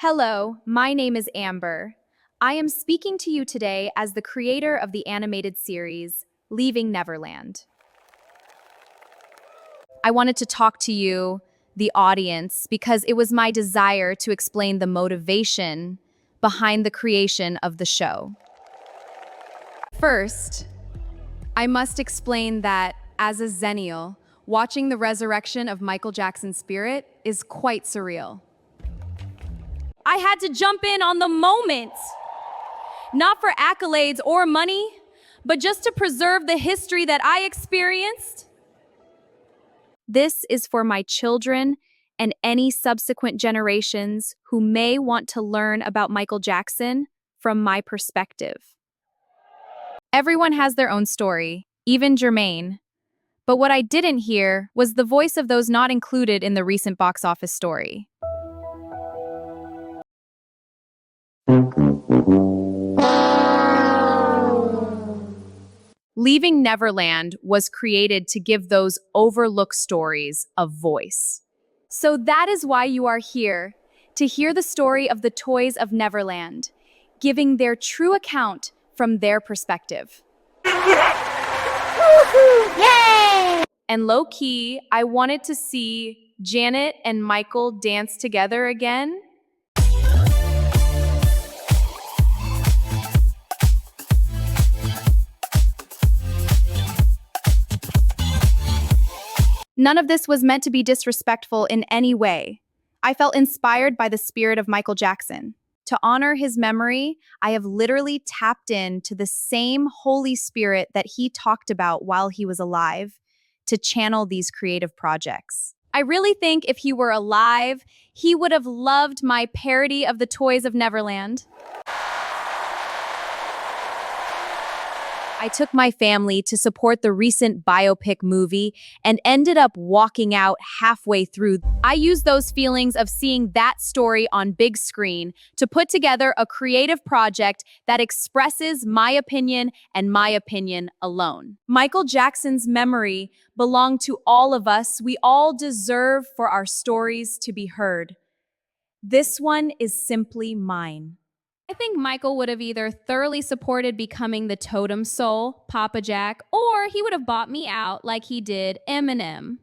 Hello, my name is Amber. I am speaking to you today as the creator of the animated series, Leaving Neverland. I wanted to talk to you, the audience, because it was my desire to explain the motivation behind the creation of the show. First, I must explain that as a Zennial, watching the resurrection of Michael Jackson's spirit is quite surreal. I had to jump in on the moment. Not for accolades or money, but just to preserve the history that I experienced. This is for my children and any subsequent generations who may want to learn about Michael Jackson from my perspective. Everyone has their own story, even Jermaine. But what I didn't hear was the voice of those not included in the recent box office story. Leaving Neverland was created to give those overlooked stories a voice. So that is why you are here, to hear the story of the toys of Neverland, giving their true account from their perspective. Yay! And low-key, I wanted to see Janet and Michael dance together again. None of this was meant to be disrespectful in any way. I felt inspired by the spirit of Michael Jackson. To honor his memory, I have literally tapped into the same Holy Spirit that he talked about while he was alive to channel these creative projects. I really think if he were alive, he would have loved my parody of the Toys of Neverland. I took my family to support the recent biopic movie and ended up walking out halfway through. I used those feelings of seeing that story on big screen to put together a creative project that expresses my opinion and my opinion alone. Michael Jackson's memory belonged to all of us. We all deserve for our stories to be heard. This one is simply mine. I think Michael would have either thoroughly supported becoming the totem soul, Papa Jack, or he would have bought me out like he did Eminem.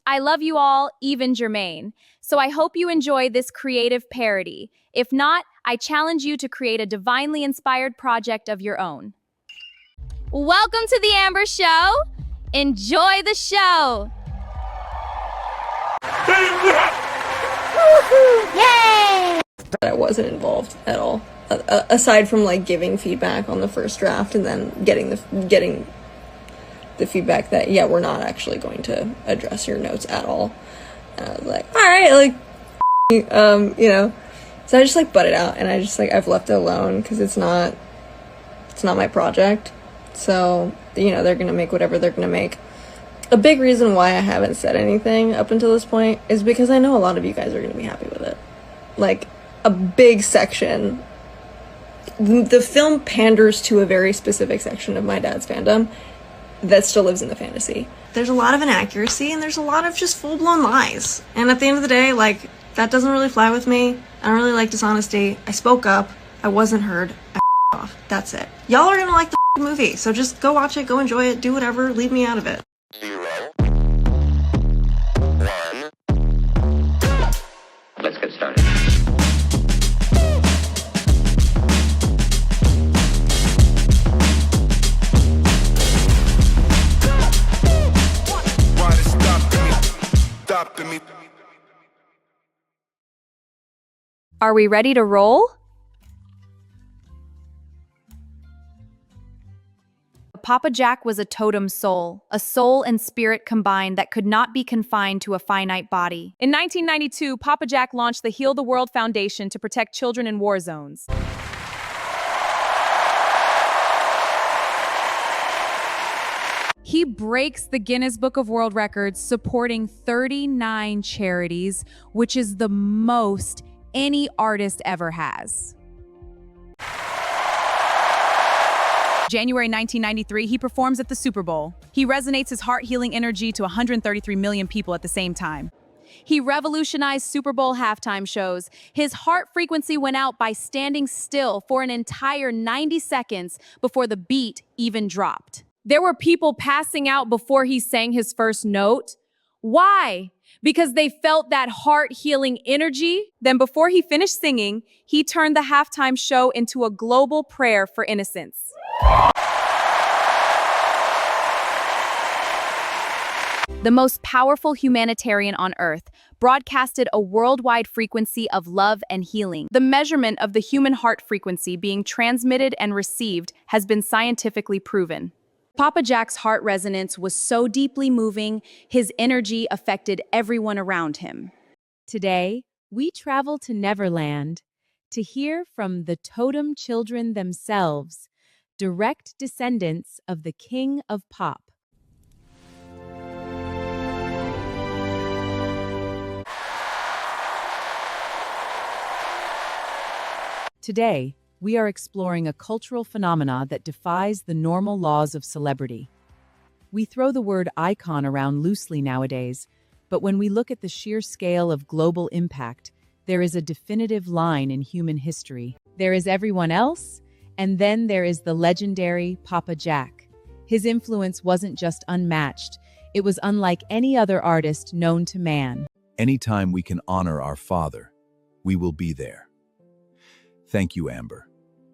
I love you all, even Jermaine. So I hope you enjoy this creative parody. If not, I challenge you to create a divinely inspired project of your own. Welcome to the Amber Show. Enjoy the show. Yay! I wasn't involved at all, aside from like giving feedback on the first draft and then getting the feedback that yeah, we're not actually going to address your notes at all. And I was like, all right, like, so I just like butted out, and I've left it alone because it's not my project. So they're gonna make whatever they're gonna make. A big reason why I haven't said anything up until this point is because I know a lot of you guys are going to be happy with it. Like, a big section. The film panders to a very specific section of my dad's fandom that still lives in the fantasy. There's a lot of inaccuracy, and there's a lot of just full-blown lies. And at the end of the day, like, that doesn't really fly with me. I don't really like dishonesty. I spoke up. I wasn't heard. I off. That's it. Y'all are going to like the movie, so just go watch it, go enjoy it, do whatever, leave me out of it. 0, 1. Let's get started. Why it stop to me? Are we ready to roll? Papa Jack was a totem soul, a soul and spirit combined that could not be confined to a finite body. In 1992, Papa Jack launched the Heal the World Foundation to protect children in war zones. He breaks the Guinness Book of World Records, supporting 39 charities, which is the most any artist ever has. January 1993, he performs at the Super Bowl. He resonates his heart-healing energy to 133 million people at the same time. He revolutionized Super Bowl halftime shows. His heart frequency went out by standing still for an entire 90 seconds before the beat even dropped. There were people passing out before he sang his first note. Why? Because they felt that heart-healing energy. Then before he finished singing, he turned the halftime show into a global prayer for innocence. The most powerful humanitarian on earth, broadcasted a worldwide frequency of love and healing. The measurement of the human heart frequency being transmitted and received has been scientifically proven. Papa Jack's heart resonance was so deeply moving, his energy affected everyone around him. Today, we travel to Neverland to hear from the totem children themselves, direct descendants of the King of Pop. Today, we are exploring a cultural phenomena that defies the normal laws of celebrity. We throw the word icon around loosely nowadays, but when we look at the sheer scale of global impact, there is a definitive line in human history. There is everyone else, and then there is the legendary Papa Jack. His influence wasn't just unmatched, it was unlike any other artist known to man. Anytime we can honor our father, we will be there. Thank you, Amber,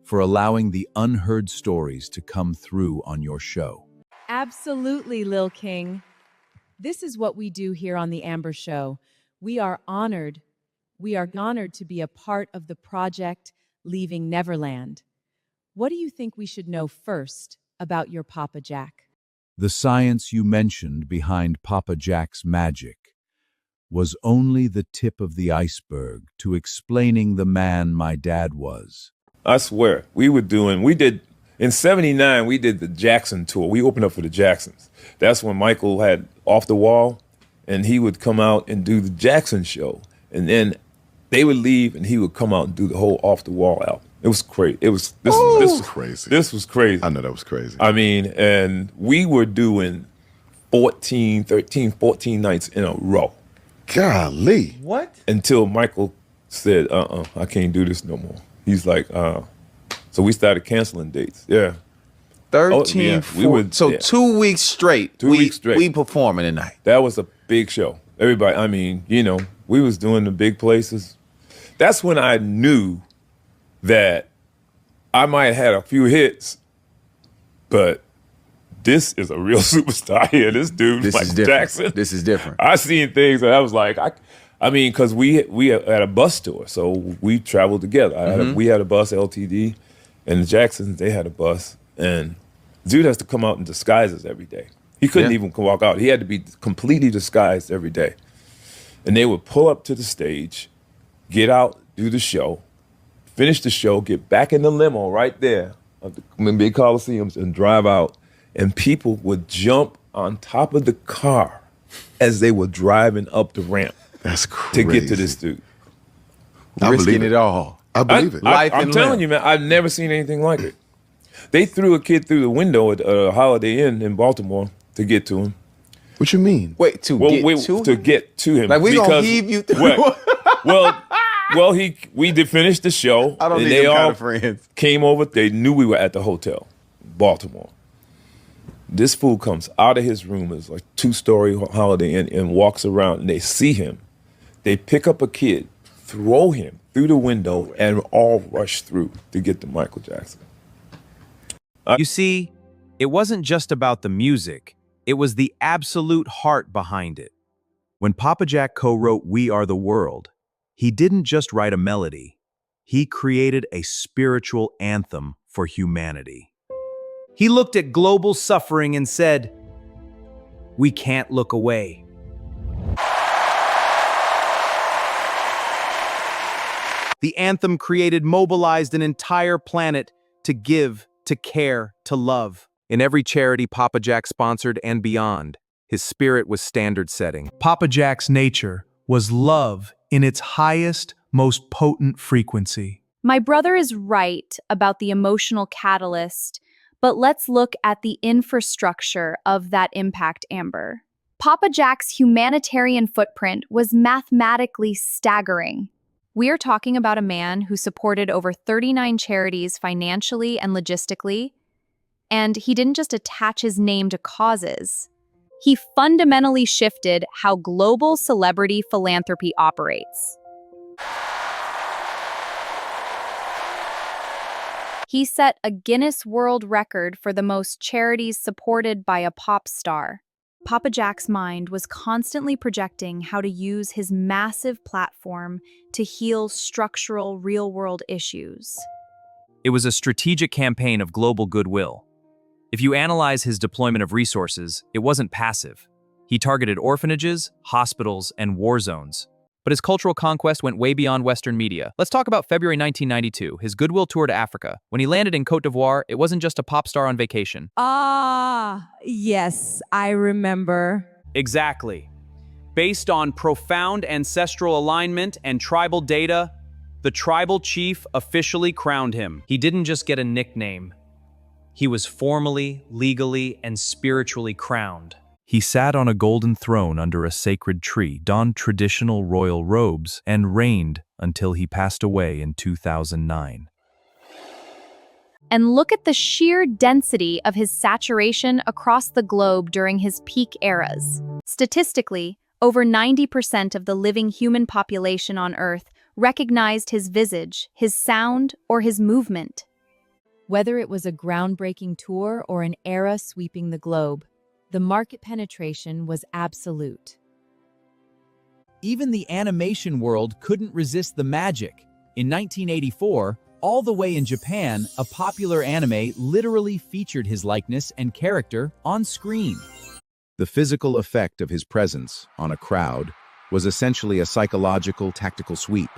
for allowing the unheard stories to come through on your show. Absolutely, Lil King. This is what we do here on The Amber Show. We are honored to be a part of the project Leaving Neverland. What do you think we should know first about your Papa Jack? The science you mentioned behind Papa Jack's magic was only the tip of the iceberg to explaining the man my dad was. I swear, in '79, we did the Jackson tour. We opened up for the Jacksons. That's when Michael had Off the Wall, and he would come out and do the Jackson show. And then they would leave, and he would come out and do the whole Off the Wall album. It was crazy. This was crazy. This was crazy. I know that was crazy. I mean, and we were doing 13, 14 nights in a row. Golly. What? Until Michael said, I can't do this no more. He's like, so we started canceling dates. Yeah. 13, we would, so 2 weeks straight. 2 weeks straight. We performing tonight. That was a big show. Everybody, I mean, we was doing the big places. That's when I knew that I might have had a few hits, but this is a real superstar here. This dude, This Michael is different. Jackson. This is different. I seen things that I was like, I mean, because we had a bus tour, so we traveled together. We had a bus, LTD, and the Jacksons, they had a bus, and dude has to come out in disguises every day. He couldn't even walk out. He had to be completely disguised every day. And they would pull up to the stage, get out, do the show, finish the show, get back in the limo right there of the big Coliseums and drive out. And people would jump on top of the car as they were driving up the ramp. That's crazy. To get to this dude. I Risking believe it all. I believe it. I'm telling you, man, I've never seen anything like it. They threw a kid through the window at a Holiday Inn in Baltimore to get to him. What you mean? Wait, to get to him. Like, we gonna heave you through. We did finish the show. I don't and need they them all kind of friends. came over. They knew we were at the hotel, Baltimore. This fool comes out of his room, it's like 2-story Holiday Inn, and walks around, and they see him. They pick up a kid, throw him through the window, and all rush through to get to Michael Jackson. You see, it wasn't just about the music, it was the absolute heart behind it. When Papa Jack co-wrote We Are the World, he didn't just write a melody, he created a spiritual anthem for humanity. He looked at global suffering and said, "We can't look away." The anthem mobilized an entire planet to give, to care, to love. In every charity Papa Jack sponsored and beyond, his spirit was standard-setting. Papa Jack's nature was love in its highest, most potent frequency. My brother is right about the emotional catalyst, but let's look at the infrastructure of that impact, Amber. Papa Jack's humanitarian footprint was mathematically staggering. We are talking about a man who supported over 39 charities financially and logistically, and he didn't just attach his name to causes. He fundamentally shifted how global celebrity philanthropy operates. He set a Guinness World Record for the most charities supported by a pop star. Papa Jack's mind was constantly projecting how to use his massive platform to heal structural, real-world issues. It was a strategic campaign of global goodwill. If you analyze his deployment of resources, it wasn't passive. He targeted orphanages, hospitals, and war zones. But his cultural conquest went way beyond Western media. Let's talk about February 1992, his goodwill tour to Africa. When he landed in Côte d'Ivoire, it wasn't just a pop star on vacation. Yes, I remember. Exactly. Based on profound ancestral alignment and tribal data, the tribal chief officially crowned him. He didn't just get a nickname. He was formally, legally, and spiritually crowned. He sat on a golden throne under a sacred tree, donned traditional royal robes, and reigned until he passed away in 2009. And look at the sheer density of his saturation across the globe during his peak eras. Statistically, over 90% of the living human population on Earth recognized his visage, his sound, or his movement. Whether it was a groundbreaking tour or an era sweeping the globe, the market penetration was absolute. Even the animation world couldn't resist the magic. In 1984, all the way in Japan, a popular anime literally featured his likeness and character on screen. The physical effect of his presence on a crowd was essentially a psychological tactical sweep.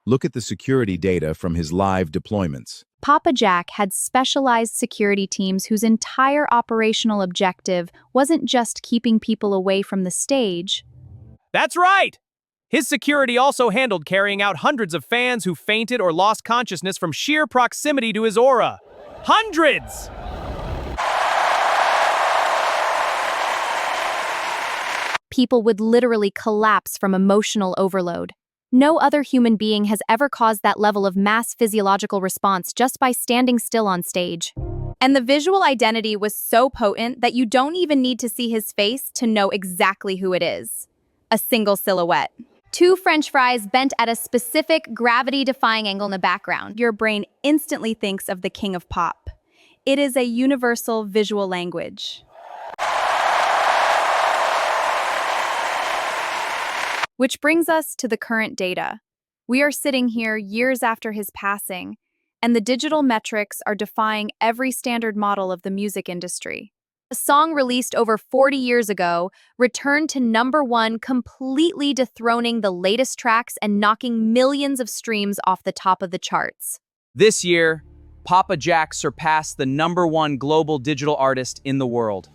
Look at the security data from his live deployments. Papa Jack had specialized security teams whose entire operational objective wasn't just keeping people away from the stage. That's right! His security also handled carrying out hundreds of fans who fainted or lost consciousness from sheer proximity to his aura. Hundreds! People would literally collapse from emotional overload. No other human being has ever caused that level of mass physiological response just by standing still on stage. And the visual identity was so potent that you don't even need to see his face to know exactly who it is. A single silhouette. Two French fries bent at a specific gravity-defying angle in the background. Your brain instantly thinks of the king of pop. It is a universal visual language. Which brings us to the current data. We are sitting here years after his passing, and the digital metrics are defying every standard model of the music industry. A song released over 40 years ago returned to #1, completely dethroning the latest tracks and knocking millions of streams off the top of the charts. This year, Papa Jack surpassed the #1 global digital artist in the world.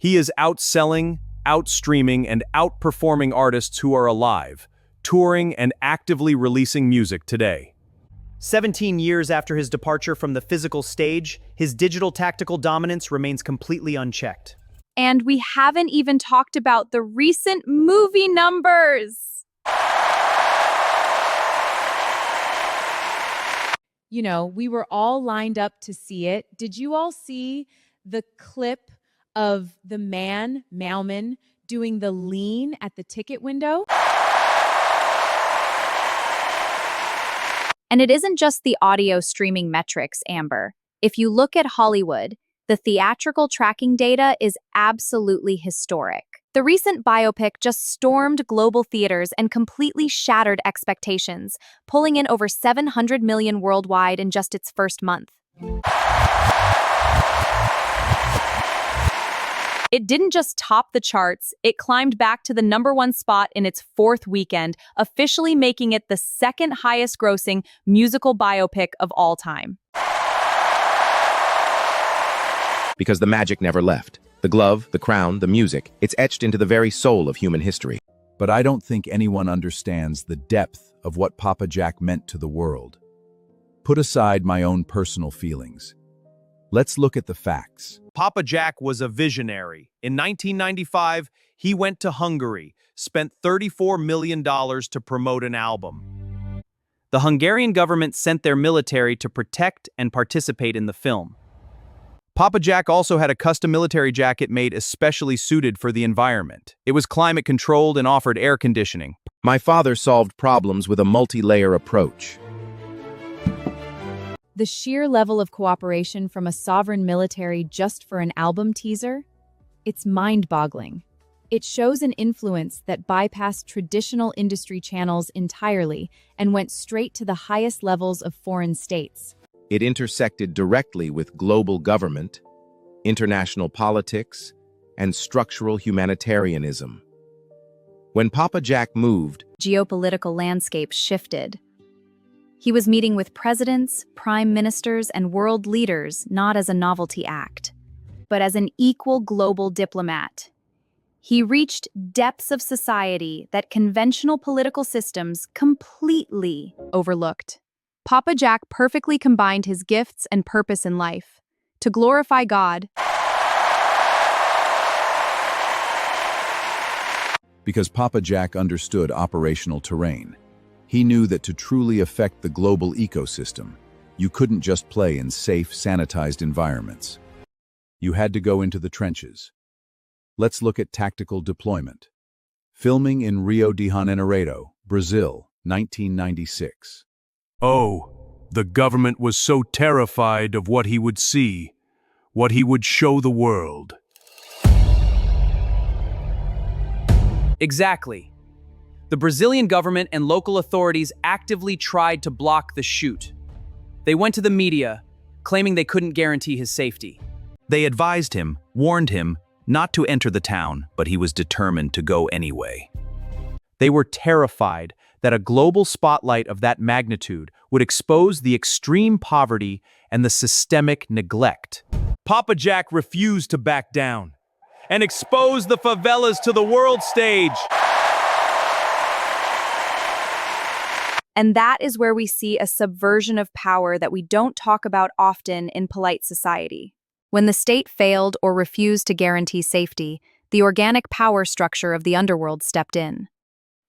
He is outselling, outstreaming, and outperforming artists who are alive, touring and actively releasing music today. 17 years after his departure from the physical stage, his digital tactical dominance remains completely unchecked. And we haven't even talked about the recent movie numbers. You know, we were all lined up to see it. Did you all see the clip of the man, Mailman, doing the lean at the ticket window? And it isn't just the audio streaming metrics, Amber. If you look at Hollywood, the theatrical tracking data is absolutely historic. The recent biopic just stormed global theaters and completely shattered expectations, pulling in over 700 million worldwide in just its first month. It didn't just top the charts, it climbed back to the #1 spot in its 4th weekend, officially making it the second highest grossing musical biopic of all time. Because the magic never left. The glove, the crown, the music, it's etched into the very soul of human history. But I don't think anyone understands the depth of what Papa Jack meant to the world. Put aside my own personal feelings. Let's look at the facts. Papa Jack was a visionary. In 1995, he went to Hungary, spent $34 million to promote an album. The Hungarian government sent their military to protect and participate in the film. Papa Jack also had a custom military jacket made especially suited for the environment. It was climate-controlled and offered air conditioning. My father solved problems with a multi-layer approach. The sheer level of cooperation from a sovereign military just for an album teaser? It's mind-boggling. It shows an influence that bypassed traditional industry channels entirely and went straight to the highest levels of foreign states. It intersected directly with global government, international politics, and structural humanitarianism. When Papa Jack moved, Geopolitical landscape shifted. He was meeting with presidents, prime ministers, and world leaders not as a novelty act, but as an equal global diplomat. He reached depths of society that conventional political systems completely overlooked. Papa Jack perfectly combined his gifts and purpose in life to glorify God. Because Papa Jack understood operational terrain. He knew that to truly affect the global ecosystem, you couldn't just play in safe, sanitized environments. You had to go into the trenches. Let's look at tactical deployment. Filming in Rio de Janeiro, Brazil, 1996. Oh, the government was so terrified of what he would see, what he would show the world. Exactly. The Brazilian government and local authorities actively tried to block the shoot. They went to the media, claiming they couldn't guarantee his safety. They advised him, warned him, not to enter the town, but he was determined to go anyway. They were terrified that a global spotlight of that magnitude would expose the extreme poverty and the systemic neglect. Papa Jack refused to back down and expose the favelas to the world stage. And that is where we see a subversion of power that we don't talk about often in polite society. When the state failed or refused to guarantee safety, the organic power structure of the underworld stepped in.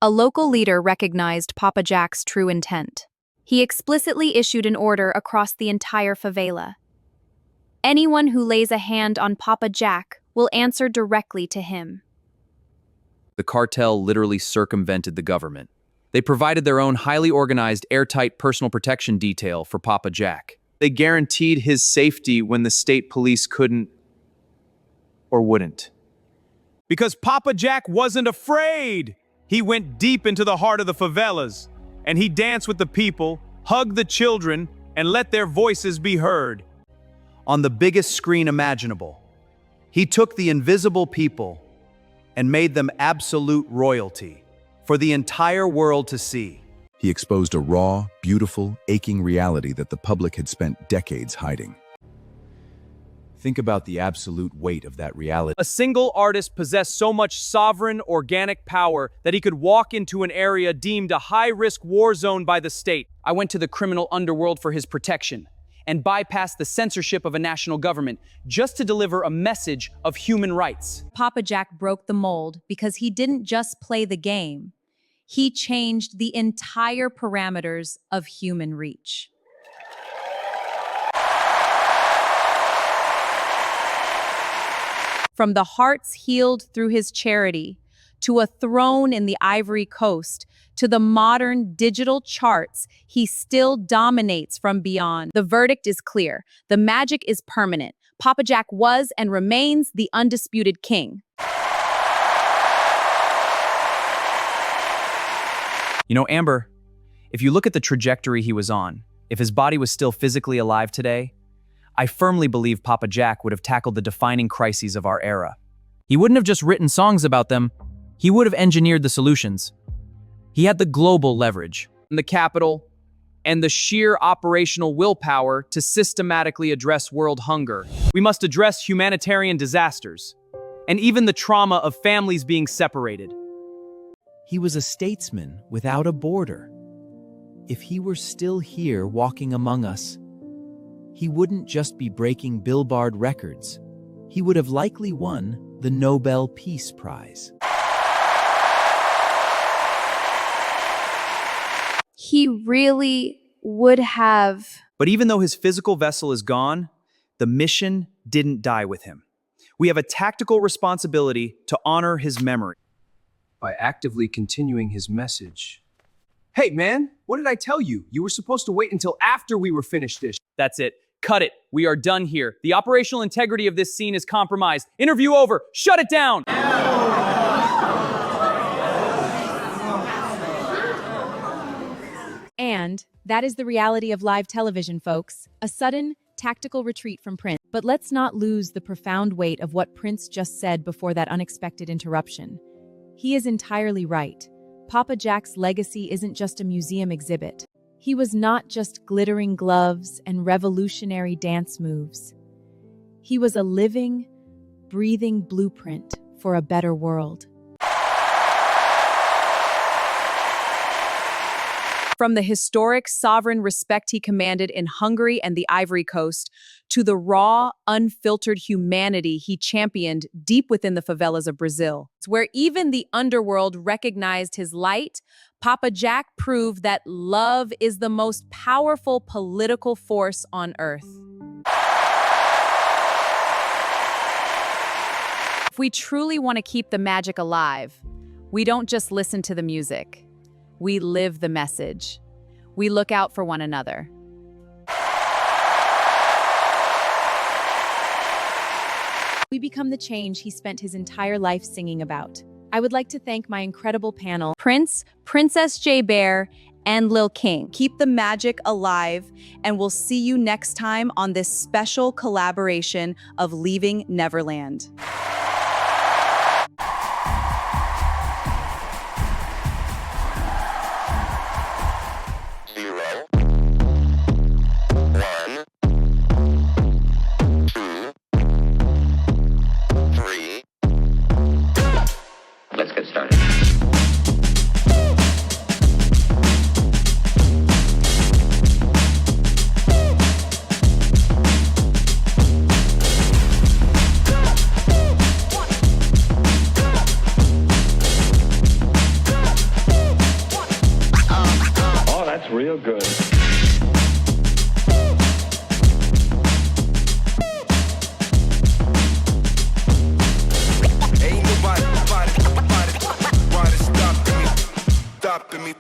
A local leader recognized Papa Jack's true intent. He explicitly issued an order across the entire favela. Anyone who lays a hand on Papa Jack will answer directly to him. The cartel literally circumvented the government. They provided their own highly organized, airtight personal protection detail for Papa Jack. They guaranteed his safety when the state police couldn't or wouldn't. Because Papa Jack wasn't afraid. He went deep into the heart of the favelas, and he danced with the people, hugged the children, and let their voices be heard. On the biggest screen imaginable, he took the invisible people and made them absolute royalty for the entire world to see. He exposed a raw, beautiful, aching reality that the public had spent decades hiding. Think about the absolute weight of that reality. A single artist possessed so much sovereign, organic power that he could walk into an area deemed a high-risk war zone by the state. I went to the criminal underworld for his protection and bypassed the censorship of a national government just to deliver a message of human rights. Papa Jack broke the mold because he didn't just play the game. He changed the entire parameters of human reach. From the hearts healed through his charity, to a throne in the Ivory Coast, to the modern digital charts, he still dominates from beyond. The verdict is clear. The magic is permanent. Papa Jack was and remains the undisputed king. You know, Amber, if you look at the trajectory he was on, if his body was still physically alive today, I firmly believe Papa Jack would have tackled the defining crises of our era. He wouldn't have just written songs about them, he would have engineered the solutions. He had the global leverage, and the capital, and the sheer operational willpower to systematically address world hunger. We must address humanitarian disasters, and even the trauma of families being separated. He was a statesman without a border. if he were still here walking among us, he wouldn't just be breaking Billboard records. He would have likely won the Nobel Peace Prize. He really would have. But even though his physical vessel is gone, the mission didn't die with him. We have a tactical responsibility to honor his memory by actively continuing his message. Hey man, what did I tell you? You were supposed to wait until after we were finished this. That's it. Cut it. We are done here. The operational integrity of this scene is compromised. Interview over. Shut it down. And that is the reality of live television, folks. A sudden, tactical retreat from Prince. But let's not lose the profound weight of what Prince just said before that unexpected interruption. He is entirely right. Papa Jack's legacy isn't just a museum exhibit. He was not just glittering gloves and revolutionary dance moves. He was a living, breathing blueprint for a better world. From the historic sovereign respect he commanded in Hungary and the Ivory Coast, to the raw, unfiltered humanity he championed deep within the favelas of Brazil, where even the underworld recognized his light, Papa Jack proved that love is the most powerful political force on earth. If we truly want to keep the magic alive, we don't just listen to the music. We live the message. We look out for one another. We become the change he spent his entire life singing about. I would like to thank my incredible panel, Prince, Princess J Bear, and Lil King. Keep the magic alive, and we'll see you next time on this special collaboration of Leaving Neverland. Let's get started. Oh, that's real good. Ain't nobody stopping me.